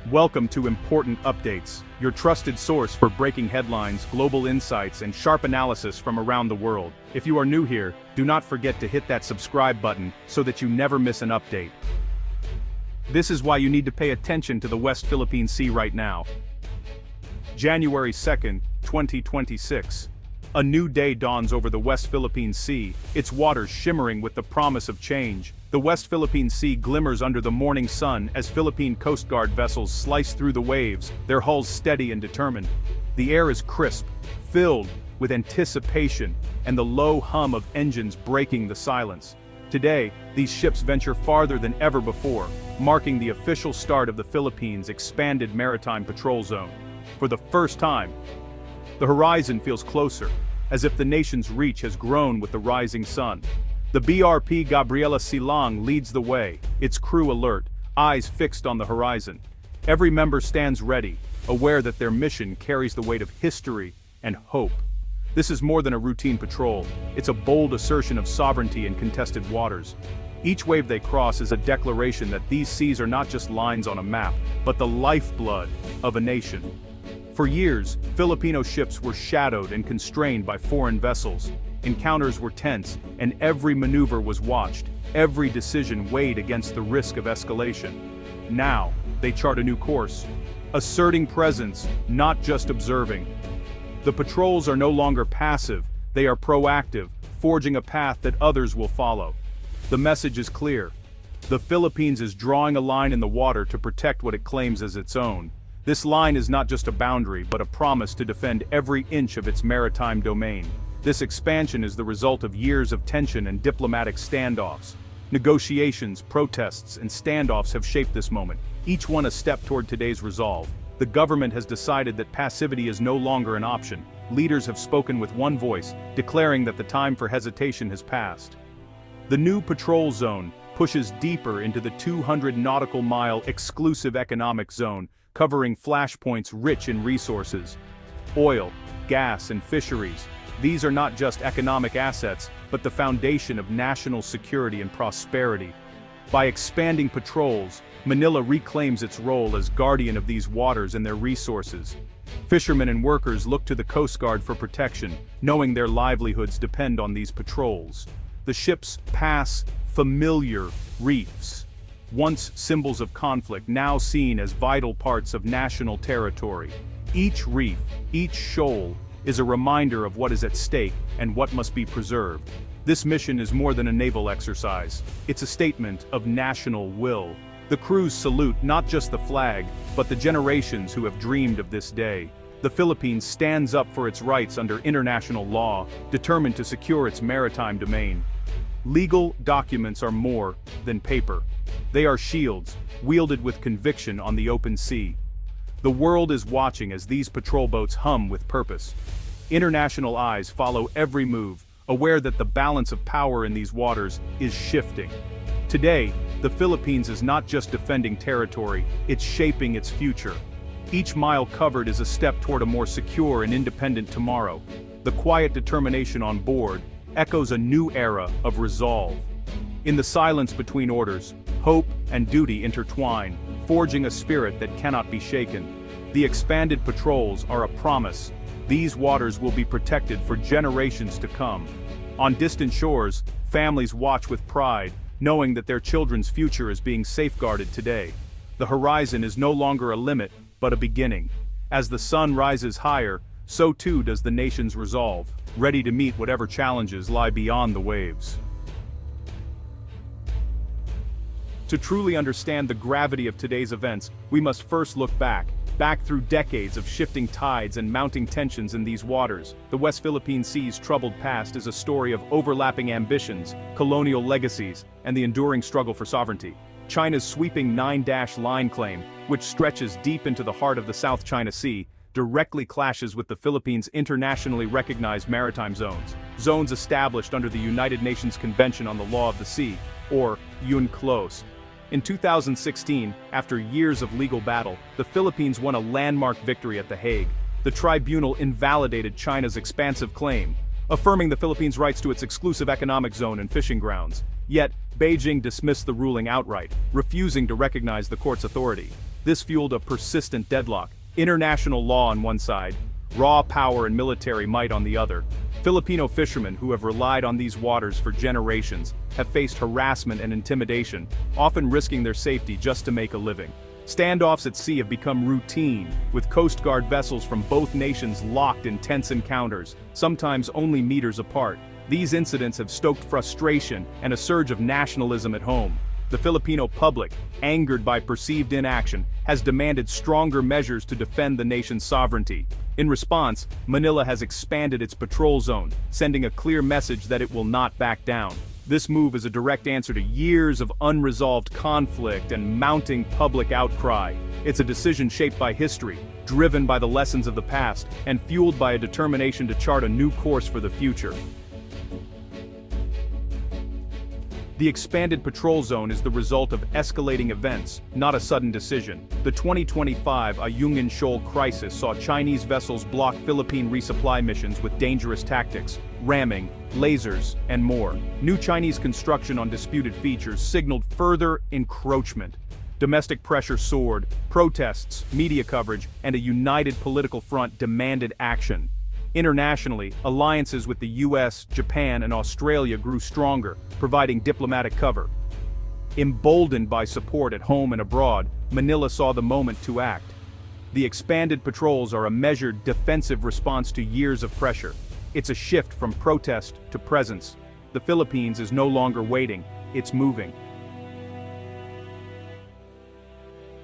Welcome to Important Updates, your trusted source for breaking headlines, global insights, and sharp analysis from around the world. If you are new here, do not forget to hit that subscribe button so that you never miss an update. This is why you need to pay attention to the West Philippine Sea right now. January 2nd, 2026. A new day dawns over the West Philippine Sea, its waters shimmering with the promise of change. The West Philippine Sea glimmers under the morning sun as Philippine Coast Guard vessels slice through the waves, their hulls steady and determined. The air is crisp, filled with anticipation, and the low hum of engines breaking the silence. Today, these ships venture farther than ever before, marking the official start of the Philippines' expanded maritime patrol zone. For the first time, the horizon feels closer, as if the nation's reach has grown with the rising sun. The BRP Gabriela Silang leads the way, its crew alert, eyes fixed on the horizon. Every member stands ready, aware that their mission carries the weight of history and hope. This is more than a routine patrol, it's a bold assertion of sovereignty in contested waters. Each wave they cross is a declaration that these seas are not just lines on a map, but the lifeblood of a nation. For years, Filipino ships were shadowed and constrained by foreign vessels. Encounters were tense, and every maneuver was watched, every decision weighed against the risk of escalation. Now, they chart a new course, asserting presence, not just observing. The patrols are no longer passive, they are proactive, forging a path that others will follow. The message is clear. The Philippines is drawing a line in the water to protect what it claims as its own. This line is not just a boundary, but a promise to defend every inch of its maritime domain. This expansion is the result of years of tension and diplomatic standoffs. Negotiations, protests, and standoffs have shaped this moment, each one a step toward today's resolve. The government has decided that passivity is no longer an option. Leaders have spoken with one voice, declaring that the time for hesitation has passed. The new patrol zone pushes deeper into the 200 nautical mile exclusive economic zone, covering flashpoints rich in resources. Oil, gas, and fisheries. These are not just economic assets, but the foundation of national security and prosperity. By expanding patrols, Manila reclaims its role as guardian of these waters and their resources. Fishermen and workers look to the Coast Guard for protection, knowing their livelihoods depend on these patrols. The ships pass familiar reefs, once symbols of conflict, now seen as vital parts of national territory. Each reef, each shoal, is a reminder of what is at stake and what must be preserved. This mission is more than a naval exercise. It's a statement of national will. The crews salute not just the flag, but the generations who have dreamed of this day. The Philippines stands up for its rights under international law, determined to secure its maritime domain. Legal documents are more than paper. They are shields, wielded with conviction on the open sea. The world is watching as these patrol boats hum with purpose. International eyes follow every move, aware that the balance of power in these waters is shifting. Today, the Philippines is not just defending territory, it's shaping its future. Each mile covered is a step toward a more secure and independent tomorrow. The quiet determination on board echoes a new era of resolve. In the silence between orders, hope and duty intertwine, forging a spirit that cannot be shaken. The expanded patrols are a promise. These waters will be protected for generations to come. On distant shores, families watch with pride, knowing that their children's future is being safeguarded today. The horizon is no longer a limit, but a beginning. As the sun rises higher, so too does the nation's resolve, ready to meet whatever challenges lie beyond the waves. To truly understand the gravity of today's events, we must first look back through decades of shifting tides and mounting tensions in these waters. The West Philippine Sea's troubled past is a story of overlapping ambitions, colonial legacies, and the enduring struggle for sovereignty. China's sweeping 9-line claim, which stretches deep into the heart of the South China Sea, directly clashes with the Philippines' internationally recognized maritime zones established under the United Nations Convention on the Law of the Sea, or UNCLOS. In 2016, after years of legal battle, the Philippines won a landmark victory at The Hague. The tribunal invalidated China's expansive claim, affirming the Philippines' rights to its exclusive economic zone and fishing grounds. Yet, Beijing dismissed the ruling outright, refusing to recognize the court's authority. This fueled a persistent deadlock. International law on one side, raw power and military might on the other. Filipino fishermen who have relied on these waters for generations have faced harassment and intimidation, often risking their safety just to make a living. Standoffs at sea have become routine, with Coast Guard vessels from both nations locked in tense encounters, sometimes only meters apart. These incidents have stoked frustration and a surge of nationalism at home. The Filipino public, angered by perceived inaction, has demanded stronger measures to defend the nation's sovereignty. In response, Manila has expanded its patrol zone, sending a clear message that it will not back down. This move is a direct answer to years of unresolved conflict and mounting public outcry. It's a decision shaped by history, driven by the lessons of the past, and fueled by a determination to chart a new course for the future. The expanded patrol zone is the result of escalating events, not a sudden decision. The 2025 Ayungin Shoal crisis saw Chinese vessels block Philippine resupply missions with dangerous tactics, ramming, lasers, and more. New Chinese construction on disputed features signaled further encroachment. Domestic pressure soared, protests, media coverage, and a united political front demanded action. Internationally, alliances with the US, Japan, and Australia grew stronger, providing diplomatic cover. Emboldened by support at home and abroad, Manila saw the moment to act. The expanded patrols are a measured, defensive response to years of pressure. It's a shift from protest to presence. The Philippines is no longer waiting, it's moving.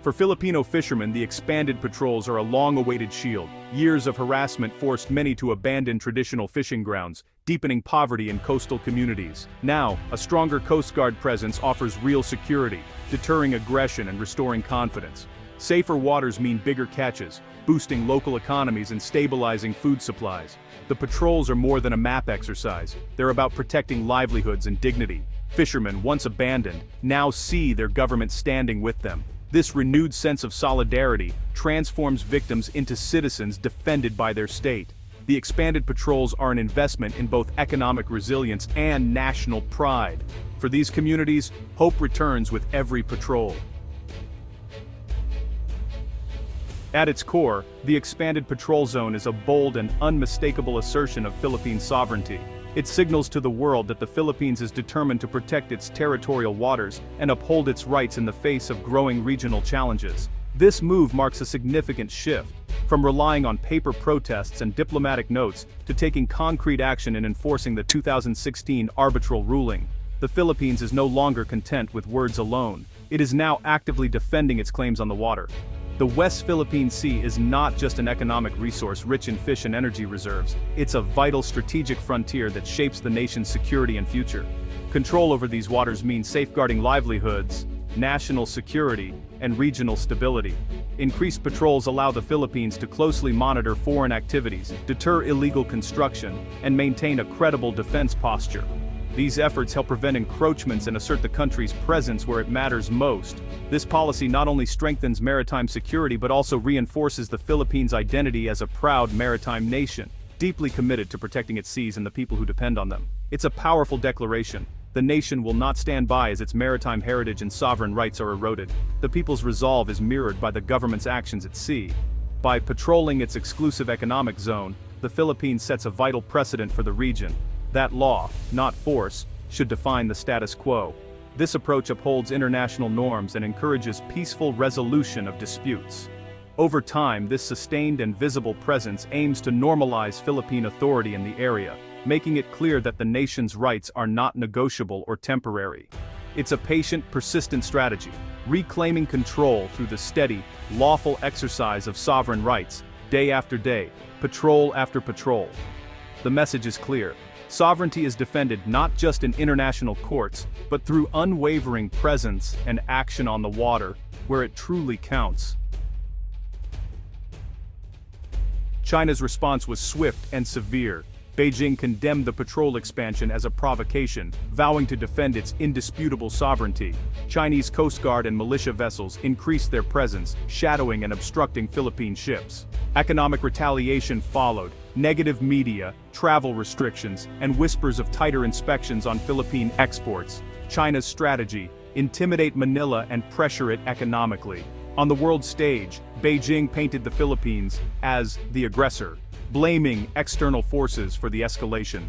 For Filipino fishermen, the expanded patrols are a long-awaited shield. Years of harassment forced many to abandon traditional fishing grounds, deepening poverty in coastal communities. Now, a stronger Coast Guard presence offers real security, deterring aggression and restoring confidence. Safer waters mean bigger catches, boosting local economies and stabilizing food supplies. The patrols are more than a map exercise. They're about protecting livelihoods and dignity. Fishermen, once abandoned, now see their government standing with them. This renewed sense of solidarity transforms victims into citizens defended by their state. The expanded patrols are an investment in both economic resilience and national pride. For these communities, hope returns with every patrol. At its core, the expanded patrol zone is a bold and unmistakable assertion of Philippine sovereignty. It signals to the world that the Philippines is determined to protect its territorial waters and uphold its rights in the face of growing regional challenges. This move marks a significant shift, from relying on paper protests and diplomatic notes to taking concrete action in enforcing the 2016 arbitral ruling. The Philippines is no longer content with words alone. It is now actively defending its claims on the water. The West Philippine Sea is not just an economic resource rich in fish and energy reserves, it's a vital strategic frontier that shapes the nation's security and future. Control over these waters means safeguarding livelihoods, national security, and regional stability. Increased patrols allow the Philippines to closely monitor foreign activities, deter illegal construction, and maintain a credible defense posture. These efforts help prevent encroachments and assert the country's presence where it matters most. This policy not only strengthens maritime security but also reinforces the Philippines' identity as a proud maritime nation, deeply committed to protecting its seas and the people who depend on them. It's a powerful declaration. The nation will not stand by as its maritime heritage and sovereign rights are eroded. The people's resolve is mirrored by the government's actions at sea. By patrolling its exclusive economic zone, the Philippines sets a vital precedent for the region. That law, not force, should define the status quo. This approach upholds international norms and encourages peaceful resolution of disputes. Over time, this sustained and visible presence aims to normalize Philippine authority in the area, making it clear that the nation's rights are not negotiable or temporary. It's a patient, persistent strategy, reclaiming control through the steady, lawful exercise of sovereign rights, day after day, patrol after patrol. The message is clear. Sovereignty is defended not just in international courts, but through unwavering presence and action on the water, where it truly counts. China's response was swift and severe. Beijing condemned the patrol expansion as a provocation, vowing to defend its indisputable sovereignty. Chinese Coast Guard and militia vessels increased their presence, shadowing and obstructing Philippine ships. Economic retaliation followed. Negative media, travel restrictions, and whispers of tighter inspections on Philippine exports. China's strategy: intimidate Manila and pressure it economically. On the world stage, Beijing painted the Philippines as the aggressor, blaming external forces for the escalation.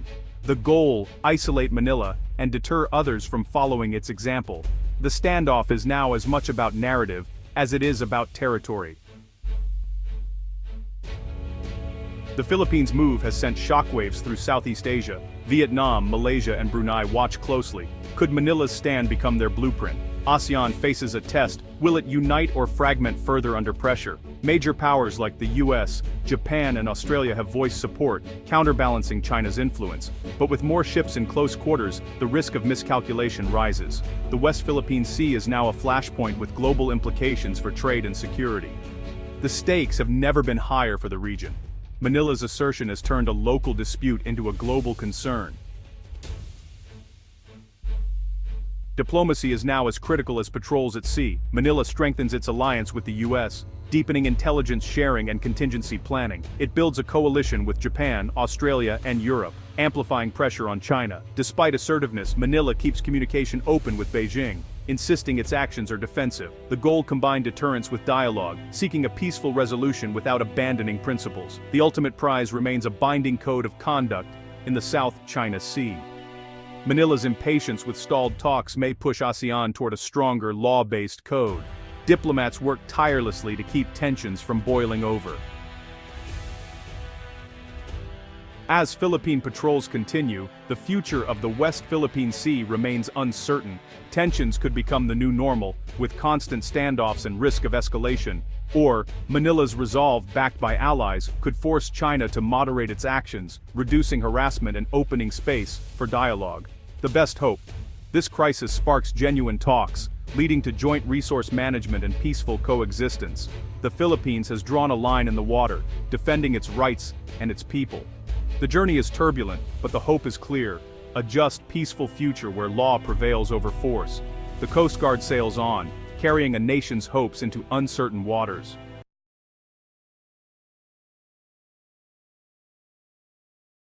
The goal: isolate Manila and deter others from following its example. The standoff is now as much about narrative as it is about territory. The Philippines' move has sent shockwaves through Southeast Asia. Vietnam, Malaysia, and Brunei watch closely. Could Manila's stand become their blueprint? ASEAN faces a test. Will it unite or fragment further under pressure? Major powers like the US, Japan, and Australia have voiced support, counterbalancing China's influence. But with more ships in close quarters, the risk of miscalculation rises. The West Philippine Sea is now a flashpoint with global implications for trade and security. The stakes have never been higher for the region. Manila's assertion has turned a local dispute into a global concern. Diplomacy is now as critical as patrols at sea. Manila strengthens its alliance with the US, deepening intelligence sharing and contingency planning. It builds a coalition with Japan, Australia, and Europe, amplifying pressure on China. Despite assertiveness, Manila keeps communication open with Beijing, insisting its actions are defensive. The goal: combined deterrence with dialogue, seeking a peaceful resolution without abandoning principles. The ultimate prize remains a binding code of conduct in the South China Sea. Manila's impatience with stalled talks may push ASEAN toward a stronger, law-based code. Diplomats work tirelessly to keep tensions from boiling over. As Philippine patrols continue, the future of the West Philippine Sea remains uncertain. Tensions could become the new normal, with constant standoffs and risk of escalation. Or, Manila's resolve, backed by allies, could force China to moderate its actions, reducing harassment and opening space for dialogue. The best hope: this crisis sparks genuine talks, leading to joint resource management and peaceful coexistence. The Philippines has drawn a line in the water, defending its rights and its people. The journey is turbulent, but the hope is clear: a just, peaceful future where law prevails over force. The Coast Guard sails on, carrying a nation's hopes into uncertain waters.